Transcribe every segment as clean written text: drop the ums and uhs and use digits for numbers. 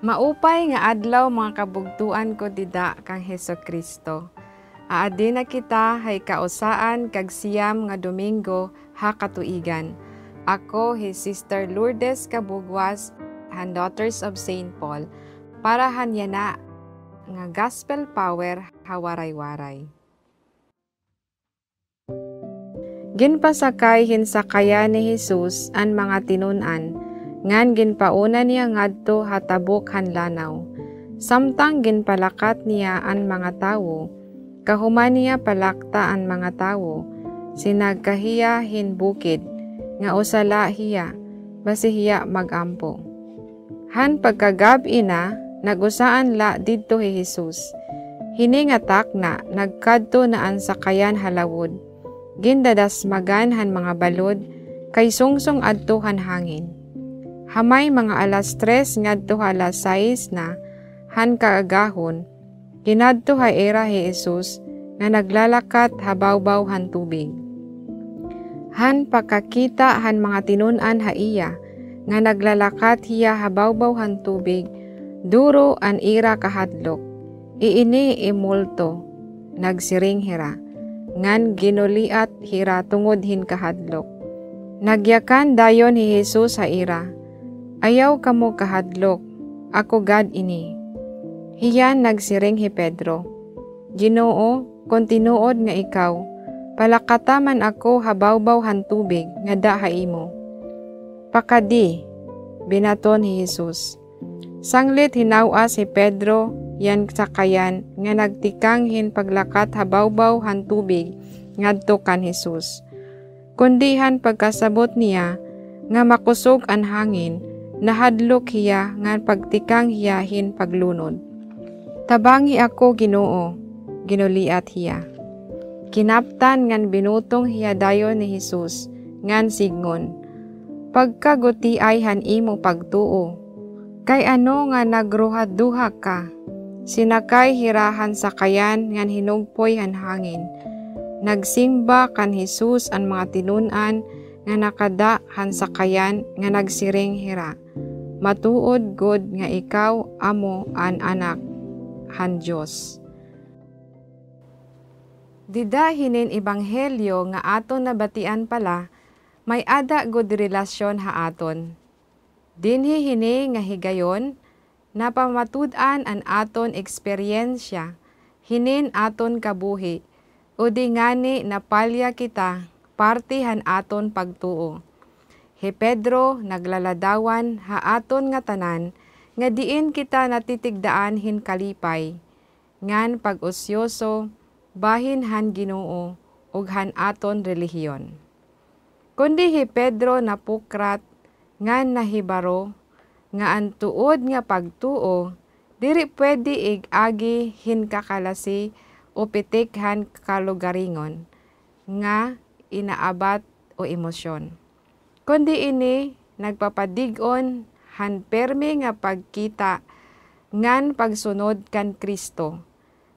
Maupay nga adlaw mga kabugtuan ko dida kang Hesukristo. Aadi na kita hay kausaan kag siyam nga Domingo ha katuigan. Ako Sister Lourdes Kabugwas, han Daughters of St. Paul, para hanyana nga gospel power hawaray-waray. Ginpasakay hinsakaya ni Jesus an mga tinunan, ngan ginpauna niya ngadto hatabok hanlanaw. Samtang ginpalakat niya an mga tawo, kahuman niya palakta an mga tawo, sinagkahiya hin bukid, nga usala hiya, basi hiya magampo. Han pagkagabi na, nagusaan la didto hi Jesus. Hiningatak na, nagkadto na an sakayan halawod. Gindadasmagan han mga balod, kay sungsong adto han hangin. Hamay mga alas 3 ngadto alas 6 na, han kaagahon, kinadto ha era hi Jesus, nga naglalakat habawbaw han tubig. Han pakakita han mga tinunan ha iya, nga naglalakat hiya habawbaw han tubig, duro an ira kahadlok, iini imulto, nagsiring hira, ngan ginuliat hira tungod hin kahadlok. Nagyakan dayon hi Jesus ha ira, ayaw kamo kahadlok, ako gad ini. Hiyan nagsiring hi Pedro, Ginoo, kung tinuod nga ikaw, palakataman ako habawbaw han tubig nga da ha imo. Pakadi, binaton hi Jesus. Sanglit hinawas si Pedro, yan sakayan, nga nagtikang hin paglakat habawbaw han tubig, ngadto kan Jesus. Kundihan pagkasabot niya, nga makusog an hangin, nahadlok hiya, nga pagtikang hiya hin paglunod. Tabangi ako Ginoo, ginuliat hiya. Kinaptan ngan binutong hiya dayon ni Jesus, ngan signon, pagkaguti ay han imo pagtuo, kay ano nga nagruhad-duha ka, sinakay hirahan sakayan ngan hinugpoy han hangin, nagsimba kan Jesus an mga tinunan nga nakada han sakayan nga nagsiring hira, matuod god nga ikaw amo an anak han Dios. Dida hinin ebanghelyo nga aton nabatian pala, may ada god relasyon ha aton. Dinhi hini nga higayon, napamatud-an an aton eksperyensya, hinin aton kabuhi, o di ngani napalya kita, partihan aton pagtuo. He Pedro naglaladawan ha aton nga tanan, nga diin kita natitigdaan hin kalipay, ngan pag-usyoso, bahin han Ginoo, ug han aton relihiyon. Kundi hi Pedro napukrat, ngan nahibaro, nga ang tuod nga pagtuo, diri pwede ig-agi hin kakalasi o pitikhan kalugaringon, nga inaabat o emosyon. Kundi ini nagpapadig-on han permi nga pagkita, ngan pagsunod kan Kristo,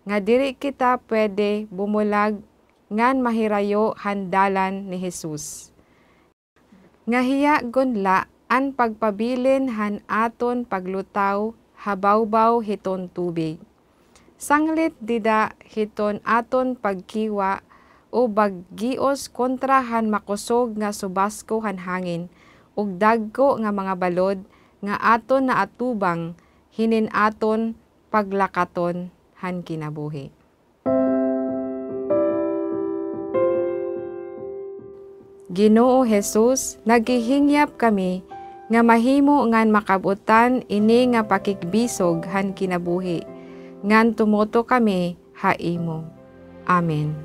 nga diri kita pwede bumulag, ngan mahirayo han dalan ni Jesus. Nga hiya gunla an pagpabilin han aton paglutaw habawbaw hiton tubig. Sanglit dida hiton aton pagkiwa o baggios kontra han makusog nga subasko han hangin ug dagko nga mga balod nga aton na atubang hinin aton paglakaton han kinabuhi. Ginoo Jesus, naghihingyap kami nga mahimo ngan makabutan ini nga pakigbisog han kinabuhi, ngan tumoto kami ha imo. Amen.